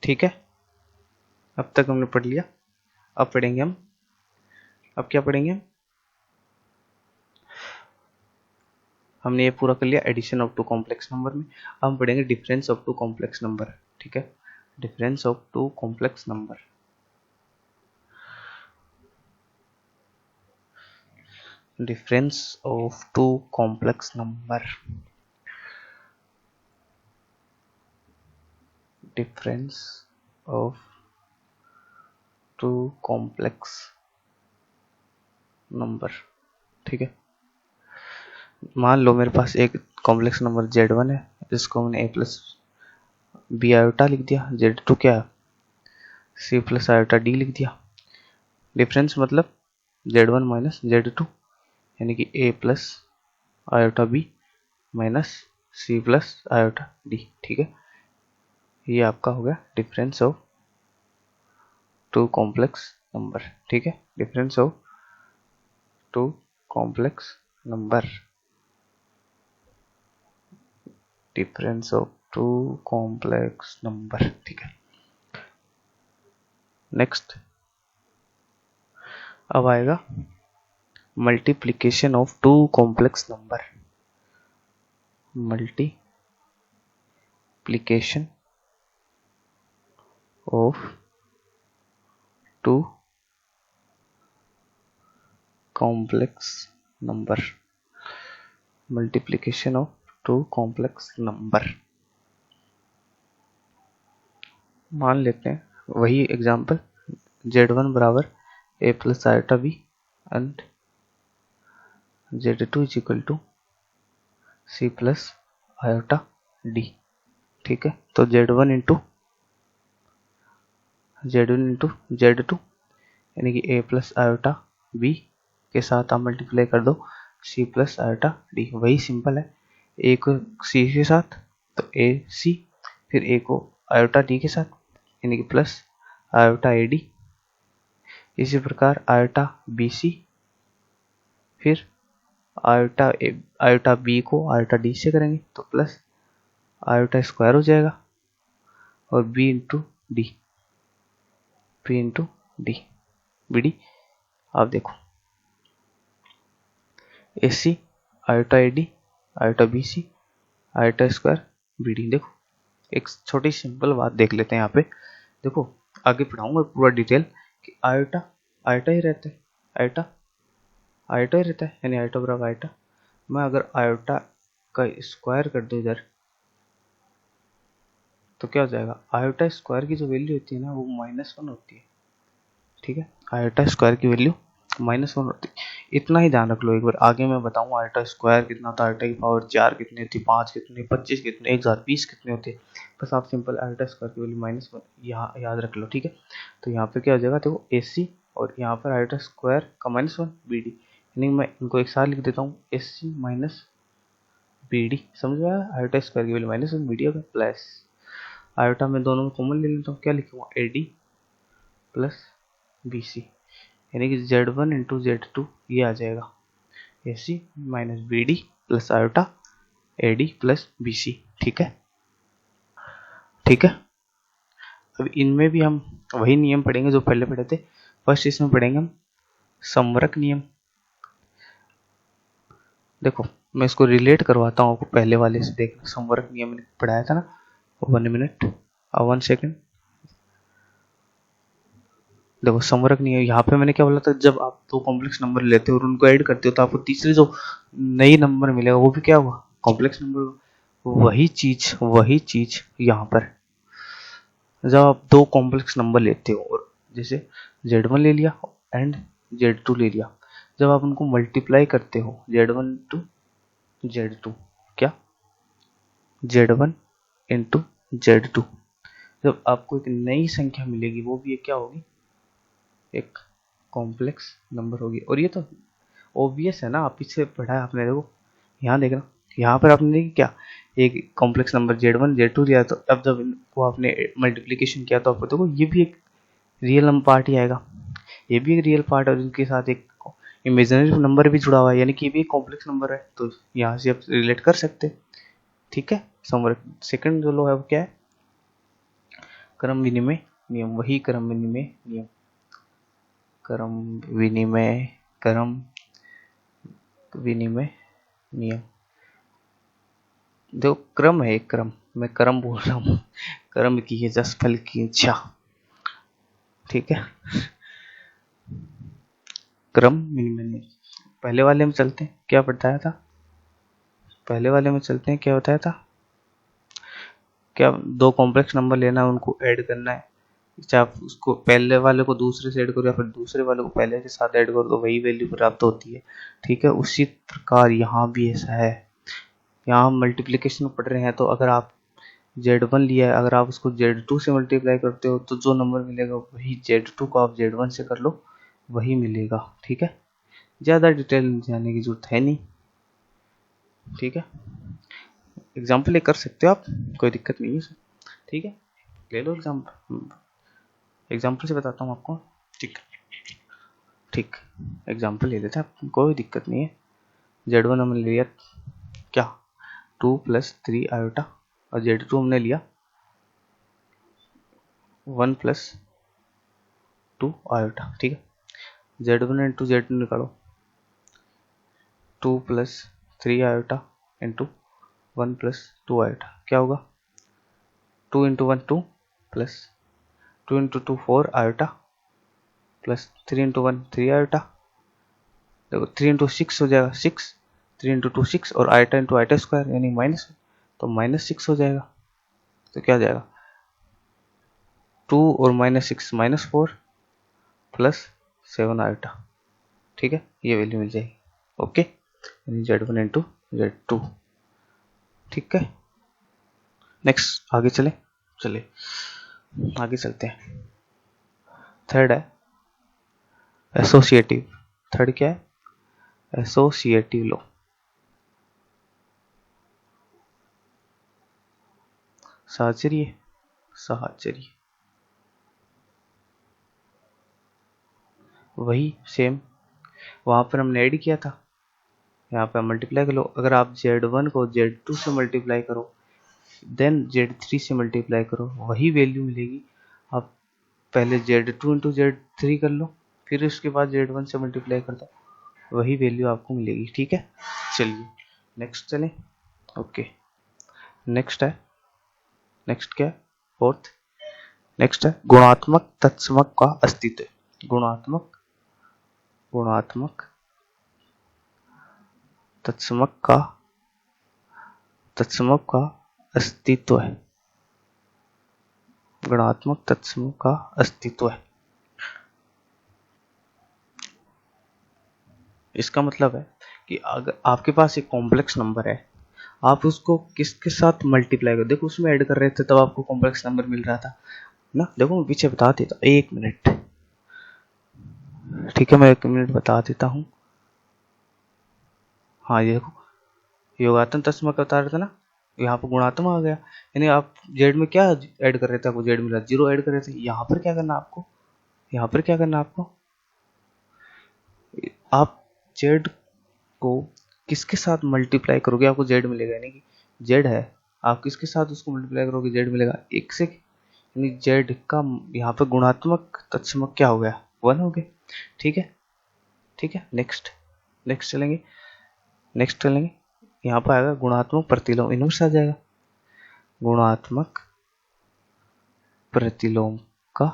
ठीक है, अब तक हमने पढ़ लिया। अब पढ़ेंगे हम, अब क्या पढ़ेंगे, हमने ये पूरा कर लिया addition of two complex number में। अब हम पढ़ेंगे difference of two complex number. ठीक है, difference of two complex number. Difference of two complex number, difference of two complex number. ठीक है, मान लो मेरे पास एक कॉम्प्लेक्स नंबर z1 है जिसको मैंने a प्लस बी आयोटा लिख दिया, z2 क्या है c प्लस आयोटा d लिख दिया। डिफरेंस मतलब z1 माइनस z2 यानी कि a plus iota b minus c plus iota d। ठीक है, ये आपका हो गया difference of two complex number. ठीक है, difference of two complex number, difference of two complex number. ठीक है, नेक्स्ट अब आएगा multiplication of two complex number. Multiplication of two complex number, multiplication of two complex number. मान लेते हैं वही एग्जांपल, z1 बराबर a plus iota b and z2 is equal to c plus iota d। ठीक है, तो z1 इंटू z2 यानी कि a प्लस आयोटा b के साथ आप मल्टीप्लाई कर दो c प्लस आयोटा d, वही सिंपल है। a को c के साथ तो a c, फिर a को आयोटा d के साथ यानी कि प्लस आयोटा ad, इसी प्रकार आयोटा bc, फिर आयोटा b को आयोटा d से करेंगे तो प्लस आयोटा स्क्वायर हो जाएगा और b into D, p into D B D. आप देखो A C iota A D iota B C iota square B D. देखो एक छोटी सिंपल बात देख लेते हैं यहाँ पे। देखो आगे पढ़ाऊंगा पूरा डिटेल कि आयोटा आयोटा ही रहता है, आयोटा आयोटा ही रहता है यानी आयोटा बराबर आयोटा। मैं अगर आयोटा का स्क्वायर कर दूं इधर तो क्या हो जाएगा, आयोटा स्क्वायर की जो वैल्यू होती है ना वो -1 होती है। ठीक है, आयोटा स्क्वायर की वैल्यू -1 होती है। इतना ही ध्यान रख लो, एक बार आगे मैं बताऊंगा आयोटा स्क्वायर कितना होता है, आयोटा की पावर 4 कितनी होती है, 5 कितनी, 25 कितनी, 1020 कितनी होती है। बस आप सिंपल आयोटा स्क्वायर की वैल्यू -1 यहाँ याद रख लो। ठीक है, तो यहाँ पे क्या हो जाएगा, देखो ए सी और यहाँ पर आयोटा स्क्वायर का -1 बी डी, यानी मैं इनको एक साथ लिख देता हूँ A C minus B D. समझ में आया, आयोटा स्क्वायर की वैल्यू -1 बी डी होगा प्लस आयोटा में दोनों में कॉमन ले लेता हूँ, क्या लिखूंगा A D plus B C यानी कि z1 इंटू z2 ये आ जाएगा A C minus B D plus iota A D plus B C. ठीक है, ठीक है, अब इनमें भी हम वही नियम पढ़ेंगे जो पहले पढ़े थे। फर्स्ट इसमें पढ़ेंगे हम समवरक नियम। देखो मैं इसको रिलेट करवाता हूँ आपको, पहले वाले से देखना। समवरक नियम मैंने पढ़ाया था ना, 1 मिनट 1 सेकेंड। देखो समवरक नियम यहाँ पे मैंने क्या बोला था, जब आप दो कॉम्प्लेक्स नंबर लेते हो और उनको ऐड करते हो तो आपको तीसरे जो नई नंबर मिलेगा वो भी क्या होगा, कॉम्प्लेक्स नंबर। वही चीज यहाँ पर जब आप दो कॉम्प्लेक्स नंबर लेते हो और जैसे z1 ले लिया एंड z2 ले लिया, जब आप उनको मल्टीप्लाई करते हो z1 टू z2, क्या z1 इंटू z2, जब आपको एक नई संख्या मिलेगी वो भी एक क्या होगी, एक कॉम्प्लेक्स नंबर होगी। और ये तो ऑब्वियस है ना, आप पीछे पढ़ा है आपने। देखो यहाँ देखना, यहाँ पर आपने देखी क्या, एक कॉम्प्लेक्स नंबर z1 z2 दिया, तो अब जब इनको आपने मल्टीप्लिकेशन किया तो आपको देखो ये भी एक रियल नंबर पार्ट ही आएगा, ये भी एक रियल पार्ट है और इनके साथ एक इमेजिनरी नंबर भी जुड़ा हुआ है यानी कि ये भी एक कॉम्प्लेक्स नंबर है। तो यहाँ से आप रिलेट कर सकते हैं। ठीक है, समवर सेकंड जो लो है वो क्या है, क्रम विनिमय नियम, वही क्रम विनिमय नियम, क्रम विनिमय, क्रम विनिमय नियम। देखो क्रम है एक, क्रम, मैं क्रम बोल रहा हूँ, क्रम की है जस फल की इच्छा, ठीक है। क्रम विनिमय नियम। पहले वाले में चलते हैं, क्या बताया था, पहले वाले में चलते हैं, क्या बताया था, क्या दो कॉम्प्लेक्स नंबर लेना है, उनको ऐड करना है, चाहे आप उसको पहले वाले को दूसरे से ऐड करो या फिर दूसरे वाले को पहले के साथ ऐड करो तो वही वैल्यू प्राप्त होती है, ठीक है। उसी प्रकार यहाँ भी ऐसा है, यहाँ हम मल्टीप्लिकेशन पढ़ रहे हैं, तो अगर आप Z1 लिया है, अगर आप उसको Z2 से मल्टीप्लाई करते हो तो जो नंबर मिलेगा वही Z2 को आप Z1 से कर लो वही मिलेगा, ठीक है। ज़्यादा डिटेल में जाने की जरूरत है नहीं, ठीक है। एग्जाम्पल ले कर सकते हो आप, कोई दिक्कत नहीं है, ठीक है। ले लो एग्जाम्पल, एग्जाम्पल से बताता हूँ आपको, ठीक ठीक। एग्जाम्पल ले लेते हैं, कोई दिक्कत नहीं है। Z1 हमने लिया क्या 2 + 3 आयोटा, और Z2 हमने लिया 1 + 2 आयोटा, ठीक है। Z1 इंटू Z2 निकालो, 2 + 3 आयोटा इंटू 1 + 2 आयोटा, क्या होगा, 2 into 1 2 plus 2 into 2 4 iota plus 3 into 1 3 iota, देखो 3 इंटू 6 हो जाएगा 6, 3 इंटू 2 6 और आयोटा इंटू आयोटा स्क्वायर यानी माइनस, तो -6 हो जाएगा, तो क्या हो जाएगा 2 और -6 -4 प्लस 7 आयोटा, ठीक है, ये वैल्यू मिल जाएगी, ओके। Z1 इंटू Z2, ठीक है। नेक्स्ट आगे चले आगे चलते हैं। थर्ड है एसोसिएटिव, थर्ड क्या है, एसोसिएटिव लॉ। साहचर्य, साहचर्य, वही सेम, वहां पर हमने ऐड किया था, यहाँ पे मल्टीप्लाई कर लो। अगर आप Z1 को Z2 से मल्टीप्लाई करो देन Z3 से मल्टीप्लाई करो वही वैल्यू मिलेगी। आप पहले Z2 इंटू Z3 कर लो, फिर उसके बाद Z1 से मल्टीप्लाई कर दो, वही वैल्यू आपको मिलेगी, ठीक है। चलिए नेक्स्ट चलें, ओके। नेक्स्ट है, नेक्स्ट क्या है, फोर्थ, नेक्स्ट है गुणात्मक तत्समक का अस्तित्व, गुणात्मक, गुणात्मक तत्समक का, तत्समक का अस्तित्व है, गुणात्मक तत्समक का अस्तित्व है। इसका मतलब है कि अगर आपके पास एक कॉम्प्लेक्स नंबर है, आप उसको किसके साथ मल्टीप्लाई करो, देखो उसमें ऐड कर रहे थे तब आपको कॉम्प्लेक्स नंबर मिल रहा था ना, देखो मैं पीछे बता देता, एक मिनट, ठीक है, मैं 1 मिनट बता देता हूँ। हाँ ये देखो योगात्मक तत्समक बता रहे थे ना, यहाँ पर गुणात्मक आ गया, यानी आप जेड में क्या ऐड कर रहे थे, आपको जेड मिला 0 ऐड कर रहे थे, यहाँ पर क्या करना आपको, यहाँ पर क्या करना आपको, आप जेड को किसके साथ मल्टीप्लाई करोगे आपको जेड मिलेगा, यानी कि जेड है, आप किसके साथ उसको मल्टीप्लाई करोगे जेड मिलेगा 1 से, यानी जेड का यहाँ पे गुणात्मक तत्समक क्या हो गया 1 हो गया, ठीक है, ठीक है। नेक्स्ट, नेक्स्ट चलेंगे, नेक्स्ट चलेंगे, यहाँ पर आएगा गुणात्मक प्रतिलोम, इनवर्स आ जाएगा, गुणात्मक प्रतिलोम का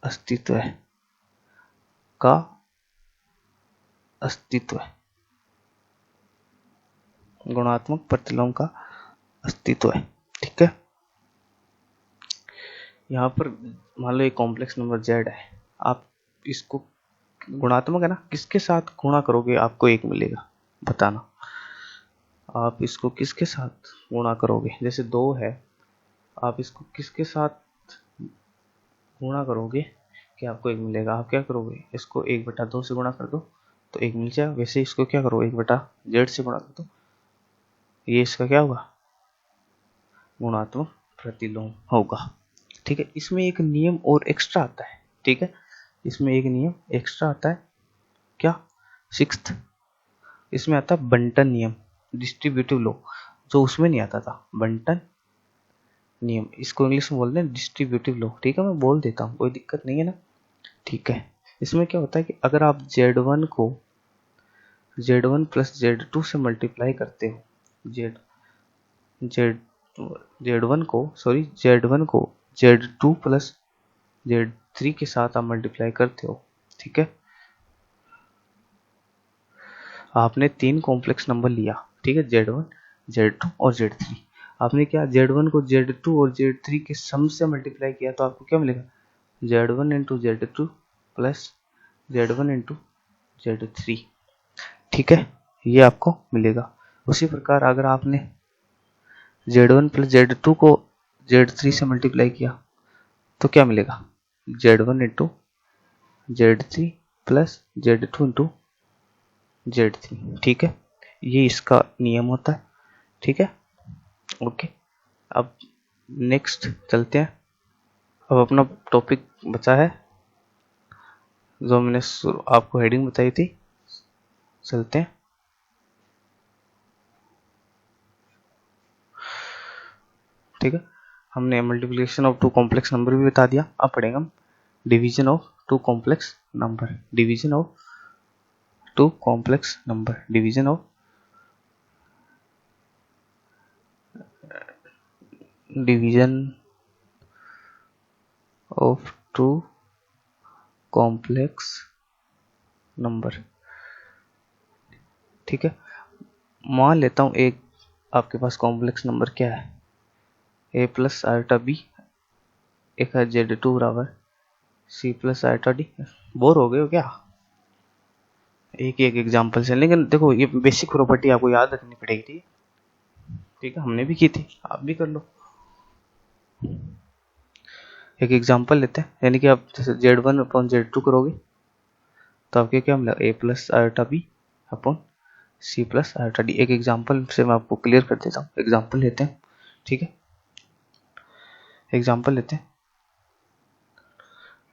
अस्तित्व है, का अस्तित्व है, गुणात्मक प्रतिलोम का अस्तित्व है, ठीक है। यहाँ पर मान लो एक कॉम्प्लेक्स नंबर z है, आप इसको गुणात्मक है ना, किसके साथ गुणा करोगे आपको 1 मिलेगा, बताना आप इसको किसके साथ गुणा करोगे, जैसे 2 है, आप इसको किसके साथ गुणा करोगे कि आपको 1 मिलेगा, आप क्या करोगे, इसको 1/2 से गुणा कर दो तो 1 मिल जाएगा, वैसे इसको क्या करो 1/z से गुणा कर दो, ये इसका क्या होगा गुणात्मक प्रतिलोम होगा, ठीक है। इसमें एक नियम और एक्स्ट्रा आता है, ठीक है, इसमें एक नियम एक्स्ट्रा आता है, क्या, 6th, इसमें आता है बंटन नियम, डिस्ट्रीब्यूटिव लॉ, जो उसमें नहीं आता था, बंटन नियम, इसको इंग्लिश में बोलते हैं डिस्ट्रीब्यूटिव लॉ। ठीक है, मैं बोल देता हूँ, कोई दिक्कत नहीं है ना। ठीक है, इसमें क्या होता है कि अगर आप Z1 को Z1 प्लस Z2 से मल्टीप्लाई करते हो, Z Z Z1 को Z2 प्लस Z3 के साथ आप मल्टीप्लाई करते हो। ठीक है, आपने 3 कॉम्प्लेक्स नंबर लिया। ठीक है, Z1 Z2 और Z3। आपने क्या Z1 को Z2 और Z3 के सम से मल्टीप्लाई किया, तो आपको क्या मिलेगा, Z1 into Z2 plus Z1 into Z3। ठीक है, ये आपको मिलेगा। उसी प्रकार अगर आपने Z1 प्लस Z2 को Z3 से मल्टीप्लाई किया तो क्या मिलेगा, Z1 into Z3 plus Z2 into Z3। ठीक है, ये इसका नियम होता है। ठीक है, ओके। अब नेक्स्ट चलते हैं। अब अपना टॉपिक बचा है जो मैंने आपको हेडिंग बताई थी, चलते हैं। ठीक है, हमने multiplication of two complex number भी बता दिया। अब पढ़ेंगे हम division of two complex number. Division of two complex number, division of two complex number. ठीक है, मान लेता हूं एक आपके पास कॉम्प्लेक्स नंबर क्या है, a प्लस आयोटा बी, एक है Z2 बराबर C plus iota D. Bore हो गए हो क्या, एक एक एग्जाम्पल से, लेकिन देखो ये बेसिक प्रॉपर्टी आपको याद रखनी पड़ेगी। ठीक है, हमने भी की थी, आप भी कर लो। एक एग्जाम्पल लेते हैं, यानी कि आप जैसे Z1 अपॉन Z2 करोगे तो आपके क्या मिलेगा, a plus iota B upon C plus iota D. एक एग्जाम्पल से मैं आपको क्लियर कर देता हूँ। एग्जाम्पल लेते हैं। ठीक है, एग्जाम्पल लेते हैं।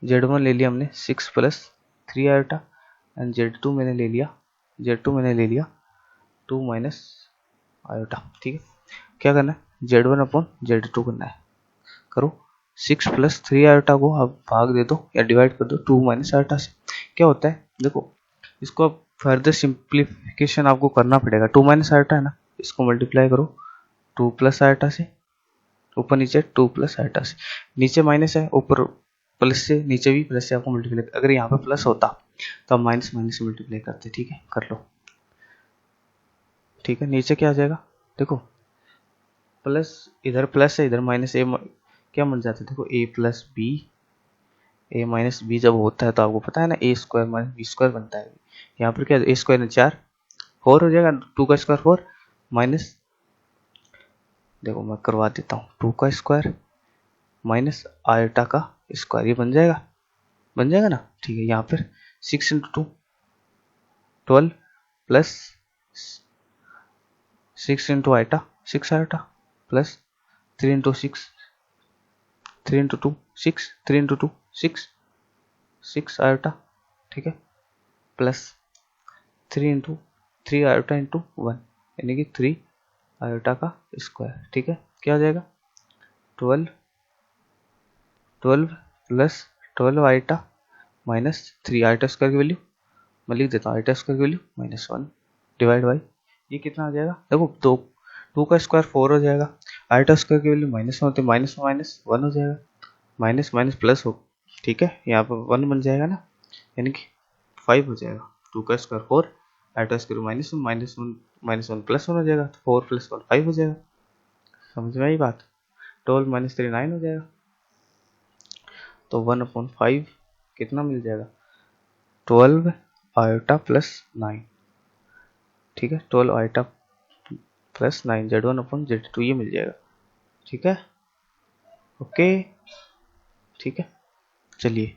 Z1 ले लिया हमने 6 प्लस 3 आयोटा एंड Z2 मैंने ले लिया 2 माइनस आयोटा। ठीक है, क्या करना है, Z1 अपॉन Z2 करना है। करो, 6 प्लस 3 आयोटा को आप भाग दे दो या डिवाइड कर दो 2 माइनस आयोटा से। क्या होता है, देखो इसको अब फर्दर सिंप्लीफिकेशन आपको करना पड़ेगा। 2 माइनस आयोटा है ना, इसको मल्टीप्लाई करो 2 प्लस आयोटा से, ऊपर नीचे 2 प्लस आयोटा से, नीचे माइनस है ऊपर प्लस से, नीचे भी प्लस से आपको मल्टीप्लाई। अगर यहाँ पे प्लस होता तो आप माइनस माइनस से मल्टीप्लाई करते। ठीक है, कर लो। ठीक है, नीचे क्या आ जाएगा, देखो प्लस, इधर प्लस है इधर माइनस, ए क्या बन जाता है, देखो a plus B, A minus B जब होता है तो आपको पता है ना a square minus B square बनता है। यहाँ पर क्या, a स्क्वायर में 4 4 हो जाएगा, 2 का स्क्वायर 4 माइनस, देखो मैं करवा देता हूँ, 2 का स्क्वायर माइनस आयोटा का स्क्वायर, ये बन जाएगा ना। ठीक है, यहाँ पर 6 into 2 12 plus 6 into iota 6 iota plus 3 into 6 3 into 2 6 3 into 2 6 iota. ठीक है, प्लस 3 इंटू 3 आयोटा इंटू 1 यानी कि 3 आयोटा का स्क्वायर। ठीक है, क्या हो जाएगा, 12 plus 12 iota minus 3 iota square की वैल्यू मैं लिख देता हूँ, आयोटा स्क्वायर की वैल्यू -1 डिवाइड बाई, ये कितना आ जाएगा, देखो 2 का स्क्वायर 4 हो जाएगा, आयोटा स्क्वायर की वैल्यू -1 होती है, माइनस माइनस 1 हो जाएगा, माइनस माइनस प्लस हो। ठीक है, यहाँ पर 1 बन जाएगा ना, यानी कि 5 हो जाएगा। 2 का स्क्वायर 4, आयोटा स्क्वायर -1 प्लस 1 हो जाएगा, तो 4 प्लस 1 5 हो जाएगा। समझ में आई बात, 12 माइनस 3 9 हो जाएगा, तो 1/5 कितना मिल जाएगा, 12 आयोटा प्लस 9। ठीक है, 12 आयोटा प्लस 9 Z1/Z2 ये मिल जाएगा। ठीक है, ओके। ठीक है, चलिए